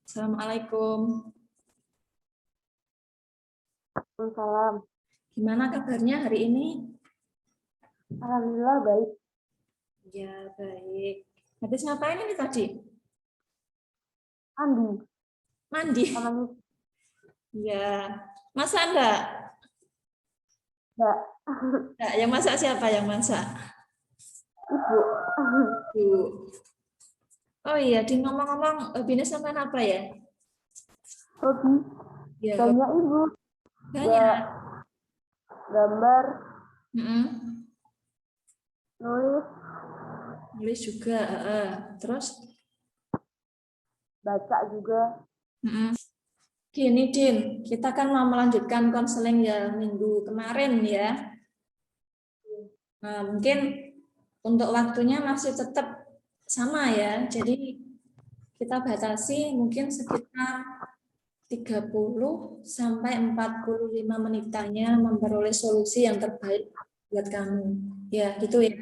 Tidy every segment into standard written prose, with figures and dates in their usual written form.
Assalamualaikum. Waalaikumsalam. Gimana kabarnya hari ini? Alhamdulillah baik. Ya, baik. Habis ngapain ini tadi? Andi. Mandi? Namanya Ya. Masak enggak? Mbak. Enggak, yang masak siapa yang masak? Ibu. Bu. Oh iya, di ngomong-ngomong, hobinya sama apa ya? Hobi. Ya, Banyak ibu. Ya, banyak. gambar, Mm-mm. nulis, Nulis juga. Terus? baca juga. Mm-mm. Gini, Din, kita kan mau melanjutkan konseling ya minggu kemarin ya. Nah, mungkin untuk waktunya masih tetap sama ya. Jadi kita batasi mungkin sekitar 30 sampai 45 menitannya memperoleh solusi yang terbaik buat kamu. Ya, gitu ya.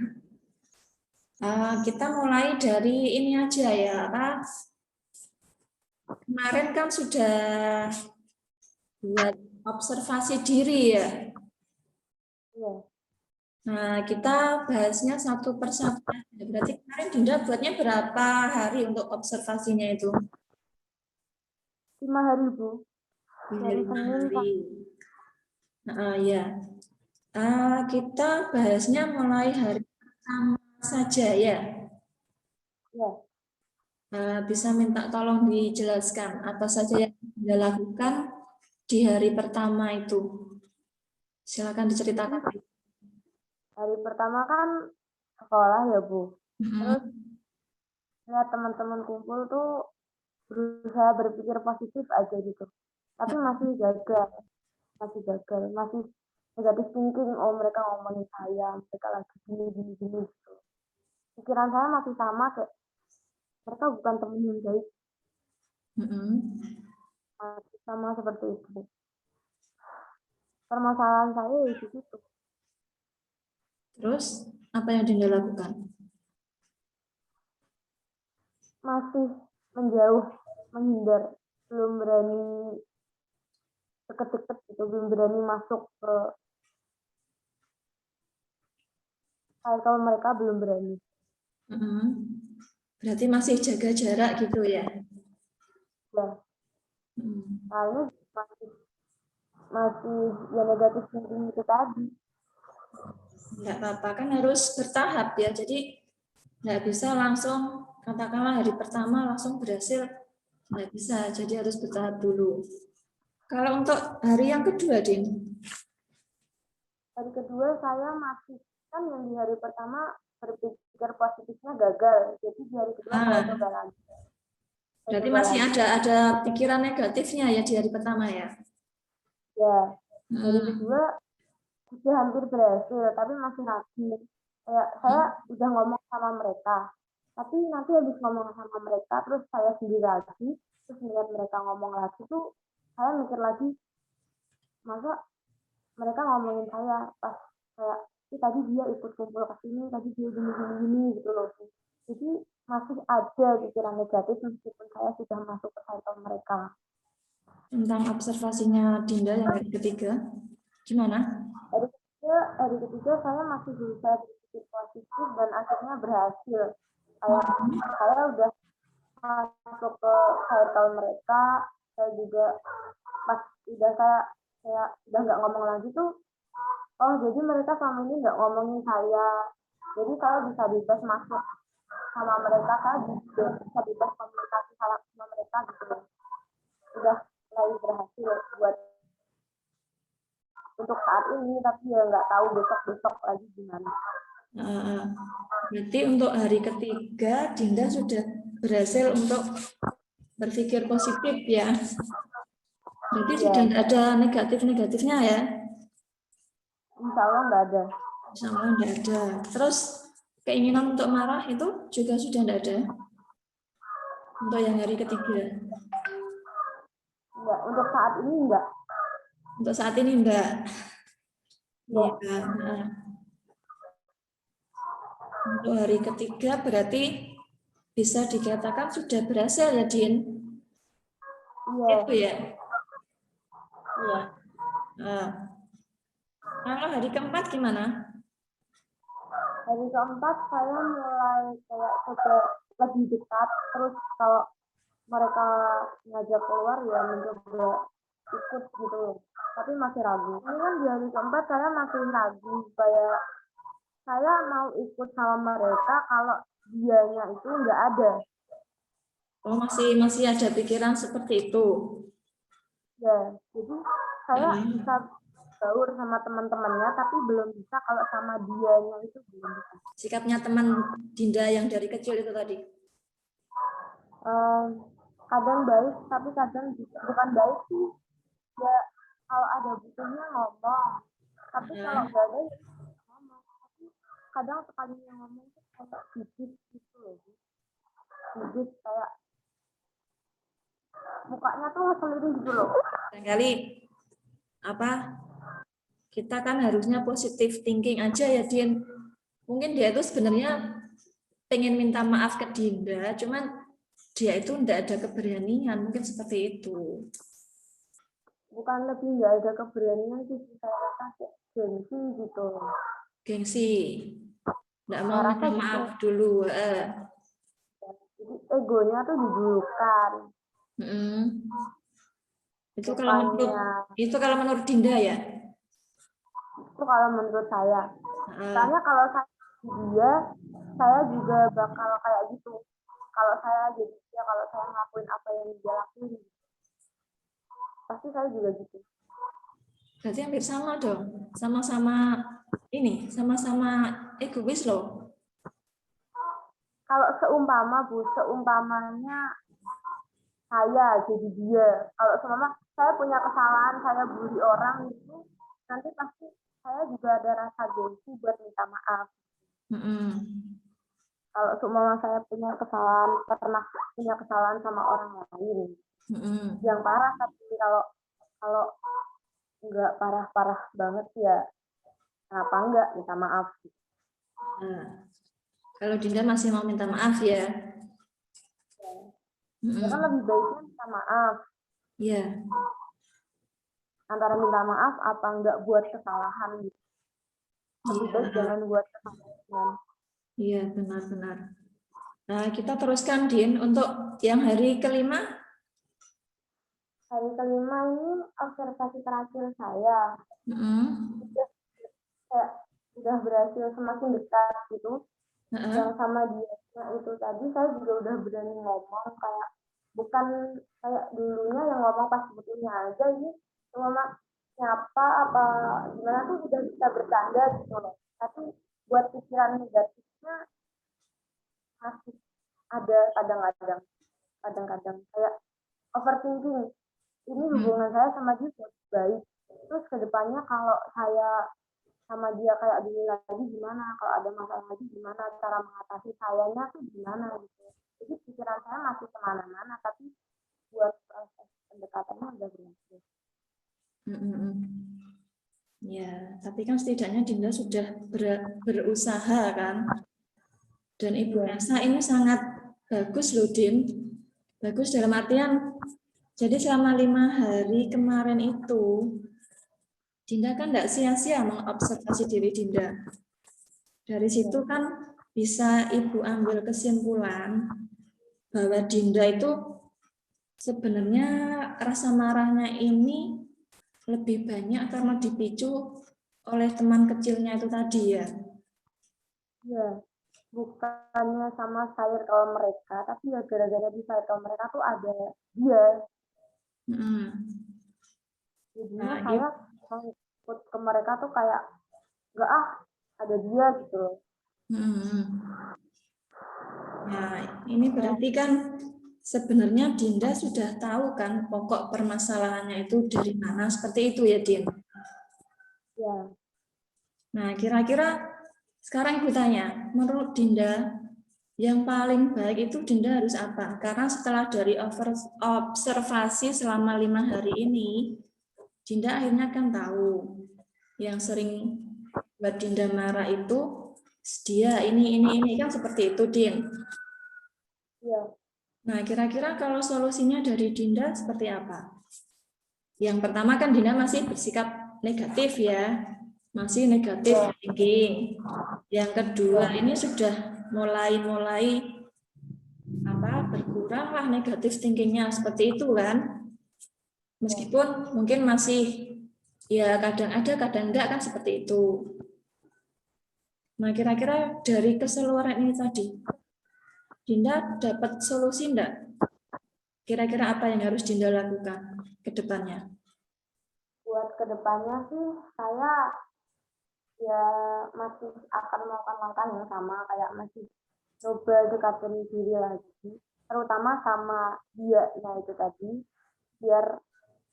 Kita mulai dari ini aja ya. Kemarin kan sudah buat observasi diri ya. Iya. Nah, kita bahasnya satu persatu. Berarti kemarin Dinda buatnya berapa hari untuk observasinya itu? 5 hari ibu. Dari 5 Senin hari. Ya. Kita bahasnya mulai hari pertama saja ya. Ya. Bisa minta tolong dijelaskan apa saja yang Dinda lakukan di hari pertama itu. Silakan diceritakan. Hari pertama kan sekolah ya bu. Terus Mm-mm. lihat teman-teman kumpul tuh berusaha berpikir positif aja gitu. Tapi masih gagal. Masih negatif thinking. Oh mereka ngomongin saya, mereka lagi gini gitu. Pikiran saya masih sama kayak mereka bukan teman yang baik. Mm-mm. Sama seperti itu. Permasalahan saya di situ. Terus apa yang Dinda lakukan? Masih menjauh, menghindar, belum berani deket-deket gitu, belum berani masuk ke kalau mereka belum berani. Mm-mm. Berarti masih jaga jarak gitu ya? Ya, soalnya masih ya negatif thinking itu tadi. Enggak apa-apa, kan harus bertahap ya. Jadi nggak bisa langsung, katakanlah hari pertama langsung berhasil. Nggak bisa, jadi harus bertahap dulu. Kalau untuk hari yang kedua, Din? Hari kedua saya masih kan yang di hari pertama berpikir positifnya gagal, jadi di hari kedua saya coba lagi. Berarti masih ada pikiran negatifnya ya di hari pertama ya? Ya, hari kedua sudah hampir berhasil, tapi masih ragu. Kayak saya udah ngomong sama mereka, tapi nanti habis ngomong sama mereka, terus saya sendiri lagi, terus melihat mereka ngomong lagi tuh, saya mikir lagi, masa mereka ngomongin saya pas kayak, tadi dia ikut kumpul ke sini, tadi dia gini gitu loh. Jadi masih ada pikiran negatif meskipun saya sudah masuk ke circle mereka. Tentang observasinya Dinda yang hari ketiga, gimana? Hari ketiga saya masih berusaha berpikir positif dan akhirnya berhasil. Kayak saya udah masuk ke circle mereka, saya juga pas udah saya udah nggak ngomong lagi tuh, oh jadi mereka selama ini nggak ngomongin saya, jadi saya bisa bebas masuk sama mereka, saya bisa bebas komunikasi sama mereka gitu loh. Udah mulai berhasil buat untuk saat ini, tapi ya nggak tahu besok lagi gimana. Berarti untuk hari ketiga Dinda sudah berhasil untuk berpikir positif ya. Berarti sudah tidak ada negatif-negatifnya ya? Insya Allah nggak ada. Insya Allah tidak ada. Terus keinginan untuk marah itu juga sudah tidak ada? Untuk yang hari ketiga? Enggak, untuk saat ini enggak. Untuk saat ini enggak? Ya. Ya. Nah. Untuk hari ketiga berarti bisa dikatakan sudah berhasil ya, Din? Iya. Itu ya. Iya. Kalau hari keempat gimana? Hari keempat saya mulai kayak sudah lebih dekat, terus kalau mereka ngajak keluar ya mencoba ikut gitu, tapi masih ragu. Ini kan di hari keempat saya masih ragu, kayak saya mau ikut sama mereka kalau dianya itu nggak ada. Oh, masih ada pikiran seperti itu. Ya, jadi saya bisa gaul sama teman-temannya, tapi belum bisa kalau sama dianya itu belum bisa. Sikapnya teman Dinda yang dari kecil itu tadi. Kadang baik, tapi kadang bukan baik sih. Ya, kalau ada butuhnya ngomong, tapi kalau nggak ada ya ngomong. Tapi kadang sekalinya ngomong tuh kayak gigit gitu loh. Gigit kayak mukanya tuh ngeselin gitu loh. Barangkali kita kan harusnya positive thinking aja ya, Din. Mungkin dia itu sebenarnya pengen minta maaf ke Dinda, cuman dia itu enggak ada keberanian, mungkin seperti itu. Bukan lebih nggak ada keberanian sih, saya rasa kayak gengsi gitu. Gengsi. Enggak mau minta maaf dulu. Jadi egonya tuh didulukan. Itu kalau menurut Dinda ya. Itu kalau menurut saya. Soalnya kalau dia, saya juga bakal kayak gitu. Kalau saya jadi dia, kalau saya ngelakuin apa yang dia lakuin, pasti saya juga gitu. Berarti hampir sama dong. Sama-sama egois loh. Kalau seumpamanya saya jadi dia. Kalau seumpama saya punya kesalahan, saya bully orang itu, nanti pasti saya juga ada rasa gengsi buat minta maaf. Kalau seumpama saya pernah punya kesalahan sama orang lain, yang parah, tapi kalau nggak parah-parah banget ya, kenapa enggak minta maaf? Kalau Dinda masih mau minta maaf ya. Ya kan lebih baiknya minta maaf. Iya. Antara minta maaf apa enggak buat kesalahan gitu. Lebih baik jangan buat kesalahan. Iya, benar-benar. Nah, kita teruskan, Din, untuk yang hari kelima. Hari kelima ini observasi terakhir saya. Sudah berhasil semakin dekat gitu. Yang sama dia itu tadi saya juga udah berani ngomong, kayak bukan kayak dulunya yang ngomong pas sebetulnya aja, ini cuma nyapa apa gimana tuh udah bisa bercanda gitu loh. Tapi buat pikiran negatifnya masih ada kadang-kadang kayak overthinking. Ini hubungan saya sama dia baik, terus kedepannya kalau saya sama dia kayak dulu lagi gimana, kalau ada masalah lagi gimana, cara mengatasi sayanya tuh gimana gitu. Jadi pikiran saya masih kemana-mana, tapi buat proses pendekatannya udah berhasil. Ya, tapi kan setidaknya Dinda sudah berusaha kan. Dan Ibu Nesa ini sangat bagus loh, Din. Bagus dalam artian, jadi selama 5 hari kemarin itu, Dinda kan tidak sia-sia mengobservasi diri Dinda. Dari situ kan bisa Ibu ambil kesimpulan bahwa Dinda itu sebenarnya rasa marahnya ini lebih banyak karena dipicu oleh teman kecilnya itu tadi ya. Iya, bukannya sama circle mereka, tapi ya gara-gara di circle mereka tuh ada dia. Jadinya saya ikut ke mereka tuh kayak enggak ada dia gitu. Nah, ini berarti kan sebenarnya Dinda sudah tahu kan pokok permasalahannya itu dari mana, seperti itu ya, Din? Ya. Nah, kira-kira sekarang Ibu tanya, menurut Dinda yang paling baik itu Dinda harus apa? Karena setelah dari observasi selama 5 hari ini, Dinda akhirnya kan tahu yang sering buat Dinda marah itu dia ini kan seperti itu, Din. Iya. Nah, kira-kira kalau solusinya dari Dinda seperti apa? Yang pertama kan Dinda masih bersikap negatif ya, masih negatif Ya, thinking. Yang kedua ya, ini sudah mulai apa berkuranglah negatif thinkingnya seperti itu kan. ya. Meskipun mungkin masih ya kadang ada kadang enggak kan seperti itu. Nah, kira-kira dari keseluruhan ini tadi, Dinda dapat solusi enggak? Kira-kira apa yang harus Dinda lakukan ke depannya? Buat kedepannya sih saya ya masih akan melakukan langkah yang sama, kayak masih coba dekatin diri lagi, terutama sama dia ya itu tadi, biar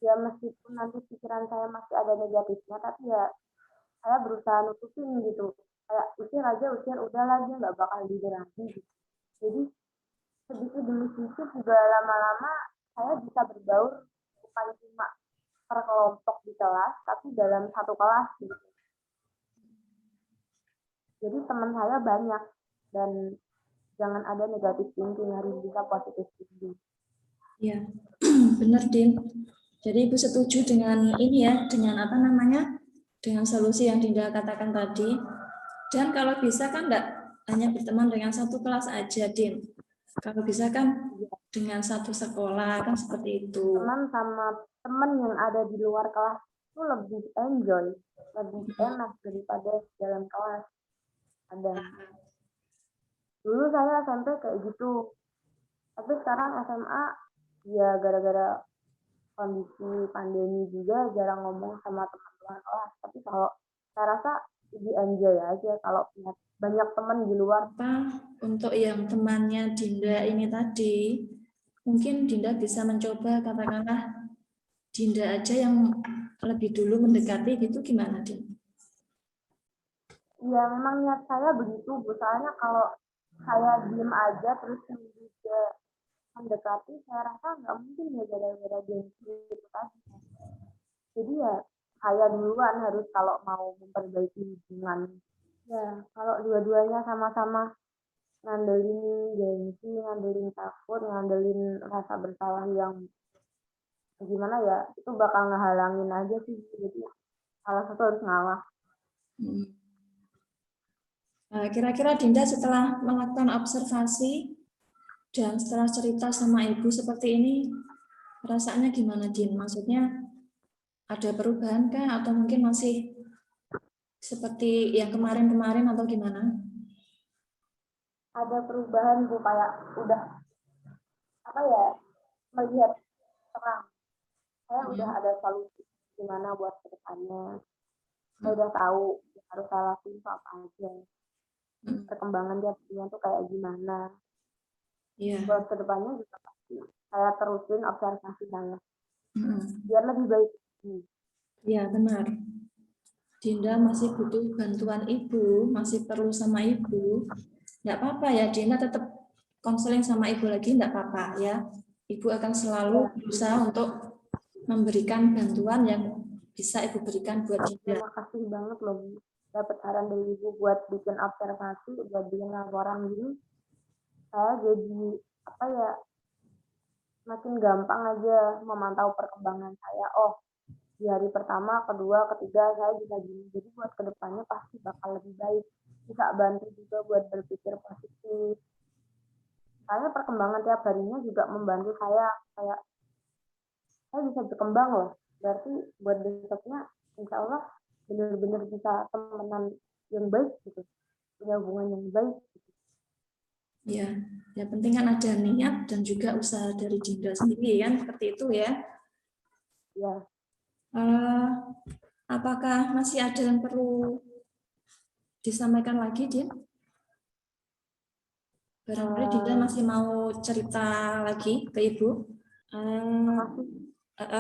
ya meskipun nanti pikiran saya masih ada negatifnya, tapi ya saya berusaha nutupin gitu, kayak usir aja, usir udah lagi nggak bakal gitu lagi gitu. Jadi sedikit demi sedikit juga lama-lama saya bisa berbaur, bukan cuma per kelompok di kelas tapi dalam satu kelas gitu. Jadi teman saya banyak dan jangan ada negatif thinking, harus bisa positif thinking. Ya, benar, Din. Jadi Ibu setuju dengan ini ya, dengan apa namanya, dengan solusi yang Dinda katakan tadi. Dan kalau bisa kan enggak hanya berteman dengan satu kelas aja, Din. Kalau bisa kan dengan satu sekolah kan seperti itu. Teman sama teman yang ada di luar kelas itu lebih enjoy, lebih enak daripada dalam kelas. Ada. Dulu saya SMP kayak gitu, tapi sekarang SMA ya gara-gara kondisi pandemi juga jarang ngomong sama teman-teman kelas. Tapi kalau saya rasa lebih enjoy aja kalau punya banyak teman di luar. Apa untuk yang temannya Dinda ini tadi, mungkin Dinda bisa mencoba katakanlah Dinda aja yang lebih dulu mendekati gitu gimana, Din? Ya memang niat saya begitu, Bu. Soalnya kalau saya diem aja terus juga mendekati, saya rasa nggak mungkin ya gara-gara gengsi gitu tadi. Jadi ya saya duluan harus kalau mau memperbaiki hubungan. Ya kalau dua-duanya sama-sama ngandelin gengsi, ngandelin takut, ngandelin rasa bersalah yang gimana ya, itu bakal ngehalangin aja sih. Jadi salah satu harus ngalah. Kira-kira Dinda setelah melakukan observasi dan setelah cerita sama ibu seperti ini, rasanya gimana, Din? Maksudnya ada perubahan kah atau mungkin masih seperti yang kemarin-kemarin atau gimana? Ada perubahan Bu, kayak udah apa ya, melihat terang. Saya udah ada solusi gimana buat kedepannya. Saya udah tahu harus saya lakuin itu apa aja. Perkembangan dia tuh kayak gimana. Iya. Buat kedepannya juga pasti saya terusin observasi saya. Mm. Biar lebih baik. Ya, benar. Dinda masih butuh bantuan ibu, masih perlu sama ibu. Nggak apa-apa ya, Dinda tetap konseling sama ibu lagi, nggak apa-apa ya. Ibu akan selalu Ya, berusaha untuk memberikan bantuan yang bisa ibu berikan buat Dinda. terima kasih banget loh Bu. Dapat saran dari Ibu buat bikin observasi, buat bikin laporan gini. Saya jadi apa ya, makin gampang aja memantau perkembangan saya. Oh, di hari pertama, kedua, ketiga saya bisa gini. Jadi buat kedepannya pasti bakal lebih baik. Bisa bantu juga buat berpikir positif. Soalnya perkembangan tiap harinya juga membantu saya, kayak saya bisa berkembang loh. Berarti buat besoknya insya Allah benar-benar bisa temenan yang baik gitu, punya hubungan yang baik. Ya, yang penting kan ada niat dan juga usaha dari Dinda sendiri kan, seperti itu ya. Ya, Eh, apakah masih ada yang perlu disampaikan lagi, Din? Barangkali Dinda masih mau cerita lagi ke Ibu. makasih.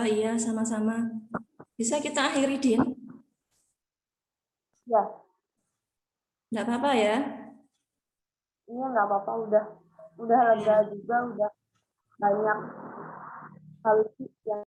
Iya, sama-sama. Bisa kita akhiri, Din? Ya, Nggak apa-apa ya? ini nggak apa-apa, udah lega juga, udah banyak solusi yang